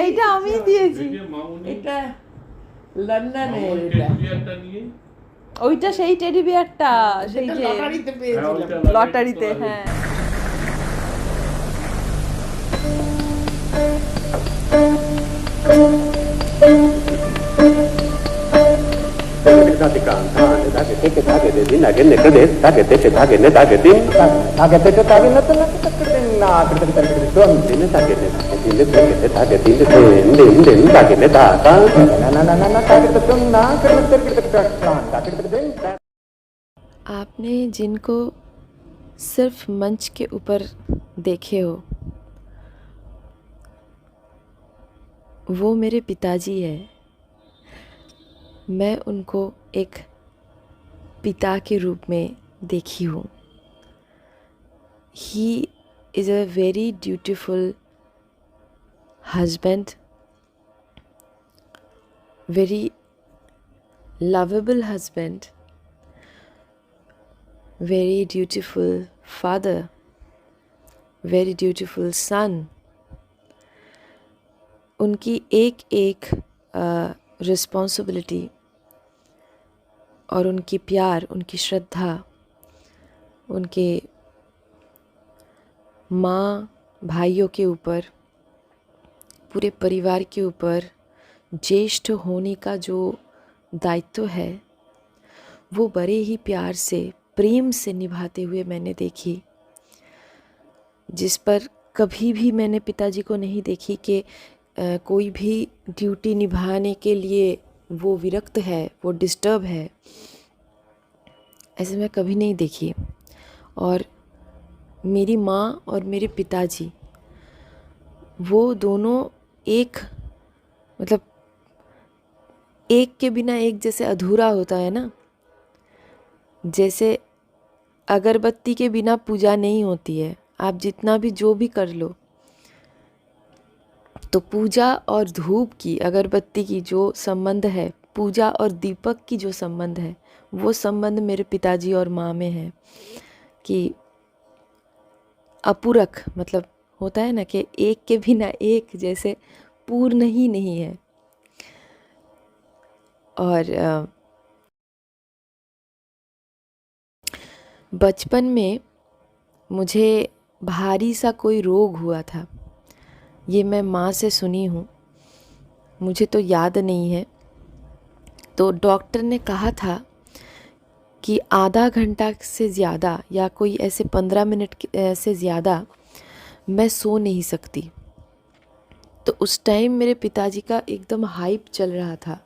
এইটা আমি দিয়েছি, এটা লন্ডনে, ওইটা সেই টেডি বিয়ারটা সেই যে লটারিতে পেয়েছিলাম, লটারিতে। হ্যাঁ आपने जिनको सिर्फ मंच के ऊपर देखे हो वो मेरे पिताजी है। मैं उनको एक पिता के रूप में देखी हूँ। He is a very dutiful husband, very lovable husband, very dutiful father, very dutiful son. उनकी एक एक रिस्पॉन्सिबिलिटी और उनकी प्यार, उनकी श्रद्धा, उनके माँ भाइयों के ऊपर, पूरे परिवार के ऊपर ज्येष्ठ होने का जो दायित्व है वो बड़े ही प्यार से, प्रेम से निभाते हुए मैंने देखी, जिस पर कभी भी मैंने पिताजी को नहीं देखी कि कोई भी ड्यूटी निभाने के लिए वो विरक्त है, वो डिस्टर्ब है, ऐसे मैं कभी नहीं देखी। और मेरी माँ और मेरे पिताजी वो दोनों एक, मतलब एक के बिना एक जैसे अधूरा होता है ना, जैसे अगरबत्ती के बिना पूजा नहीं होती है। आप जितना भी जो भी कर लो, तो पूजा और धूप की, अगरबत्ती की जो संबंध है, पूजा और दीपक की जो संबंध है, वो संबंध मेरे पिताजी और माँ में है कि अपूरक, मतलब होता है ना कि एक के बिना एक जैसे पूर्ण ही नहीं है। और बचपन में मुझे भारी सा कोई रोग हुआ था, ये मैं माँ से सुनी हूँ, मुझे तो याद नहीं है। तो डॉक्टर ने कहा था कि आधा घंटा से ज़्यादा या कोई ऐसे 15 मिनट से ज़्यादा मैं सो नहीं सकती। तो उस टाइम मेरे पिताजी का एकदम हाइप चल रहा था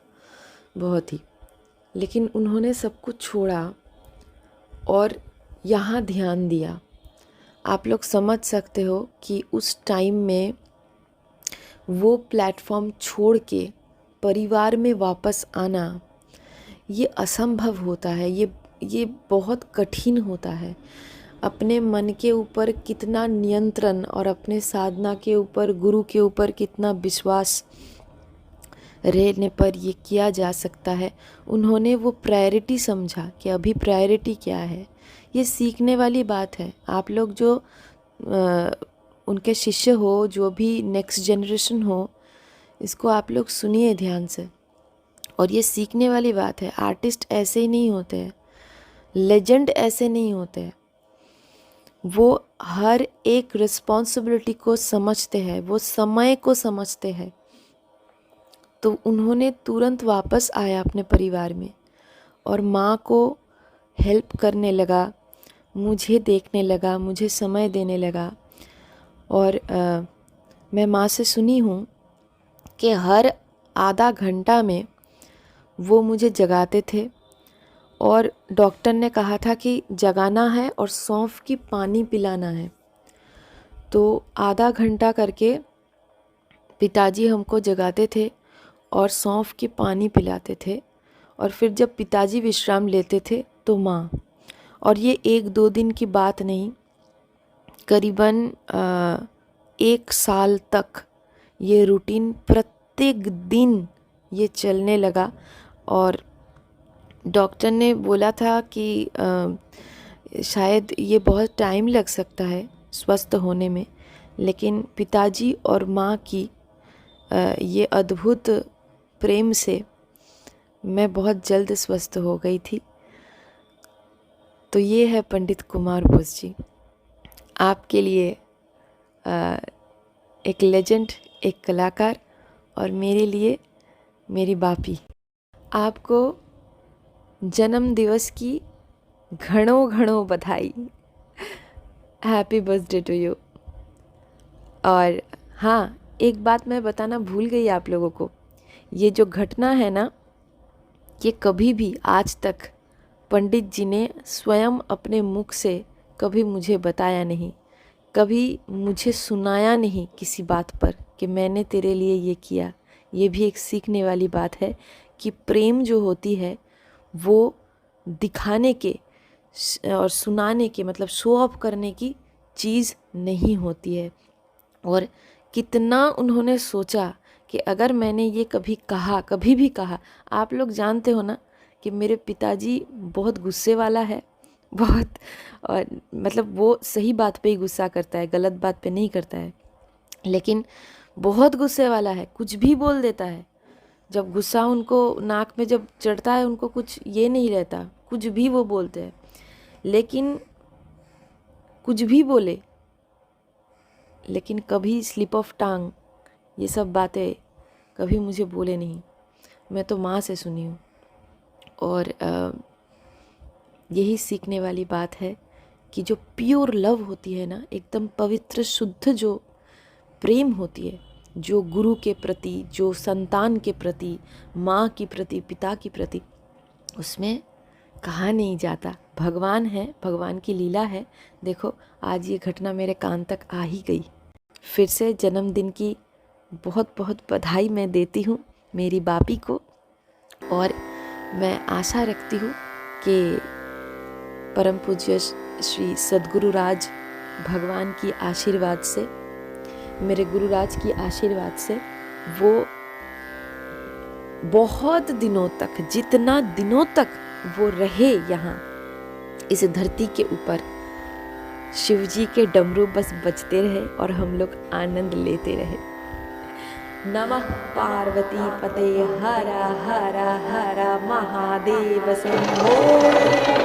बहुत ही, लेकिन उन्होंने सब कुछ छोड़ा और यहाँ ध्यान दिया। आप लोग समझ सकते हो कि उस टाइम में वो प्लेटफॉर्म छोड़ के परिवार में वापस आना ये असंभव होता है, ये बहुत कठिन होता है। अपने मन के ऊपर कितना नियंत्रण और अपने साधना के ऊपर, गुरु के ऊपर कितना विश्वास रहने पर ये किया जा सकता है। उन्होंने वो प्रायोरिटी समझा कि अभी प्रायोरिटी क्या है। ये सीखने वाली बात है। आप लोग जो उनके शिष्य हो, जो भी नेक्स्ट जनरेशन हो, इसको आप लोग सुनिए ध्यान से। और ये सीखने वाली बात है। आर्टिस्ट ऐसे ही नहीं होते हैं, लेजेंड ऐसे नहीं होते हैं। वो हर एक रिस्पॉन्सिबिलिटी को समझते हैं, वो समय को समझते हैं। तो उन्होंने तुरंत वापस आया अपने परिवार में और माँ को हेल्प करने लगा, मुझे देखने लगा, मुझे समय देने लगा। और मैं माँ से सुनी हूँ कि हर आधा घंटा में वो मुझे जगाते थे और डॉक्टर ने कहा था कि जगाना है और सौंफ की पानी पिलाना है। तो आधा घंटा करके पिताजी हमको जगाते थे और सौंफ की पानी पिलाते थे, और फिर जब पिताजी विश्राम लेते थे तो माँ। और ये 1-2 दिन की बात नहीं, करीबन 1 साल तक ये रूटीन प्रत्येक दिन ये चलने लगा। और डॉक्टर ने बोला था कि शायद ये बहुत टाइम लग सकता है स्वस्थ होने में, लेकिन पिताजी और माँ की ये अद्भुत प्रेम से मैं बहुत जल्द स्वस्थ हो गई थी। तो ये है पंडित कुमार बोस जी, आपके लिए एक लेजेंड, एक कलाकार, और मेरे लिए मेरी बापी। आपको जन्म दिवस की घणों घणों बधाई। Happy birthday to you. और हाँ, एक बात मैं बताना भूल गई आप लोगों को, ये जो घटना है ना, ये कभी भी आज तक पंडित जी ने स्वयं अपने मुख से कभी मुझे बताया नहीं, कभी मुझे सुनाया नहीं किसी बात पर कि मैंने तेरे लिए ये किया। ये भी एक सीखने वाली बात है कि प्रेम जो होती है वो दिखाने के और सुनाने के, मतलब शो ऑफ करने की चीज़ नहीं होती है। और कितना उन्होंने सोचा कि अगर मैंने ये कभी भी कहा, आप लोग जानते हो ना कि मेरे पिताजी बहुत गुस्से वाला है, बहुत, और मतलब वो सही बात पे ही गुस्सा करता है, गलत बात पे नहीं करता है, लेकिन बहुत गुस्से वाला है, कुछ भी बोल देता है। जब गुस्सा उनको नाक में जब चढ़ता है, उनको कुछ ये नहीं रहता, कुछ भी वो बोलते हैं। लेकिन कुछ भी बोले, लेकिन कभी स्लिप ऑफ टंग ये सब बातें कभी मुझे बोले नहीं। मैं तो माँ से सुनी हूँ। और यही सीखने वाली बात है कि जो प्योर लव होती है ना, एकदम पवित्र शुद्ध जो प्रेम होती है, जो गुरु के प्रति, जो संतान के प्रति, माँ के प्रति, पिता के प्रति, उसमें कहा नहीं जाता। भगवान है, भगवान की लीला है। देखो आज ये घटना मेरे कान तक आ ही गई। फिर से जन्मदिन की बहुत बहुत बधाई मैं देती हूँ मेरी बापी को, और मैं आशा रखती हूँ कि परम पूज्य श्री सद्गुरु राज भगवान की आशीर्वाद से, मेरे गुरुराज की आशीर्वाद से, वो बहुत दिनों तक, जितना दिनों तक वो रहे यहाँ इस धरती के ऊपर, शिव जी के डमरू बस बजते रहे और हम लोग आनंद लेते रहे। नमः पार्वती पते हर हर हर महादेव शंभो।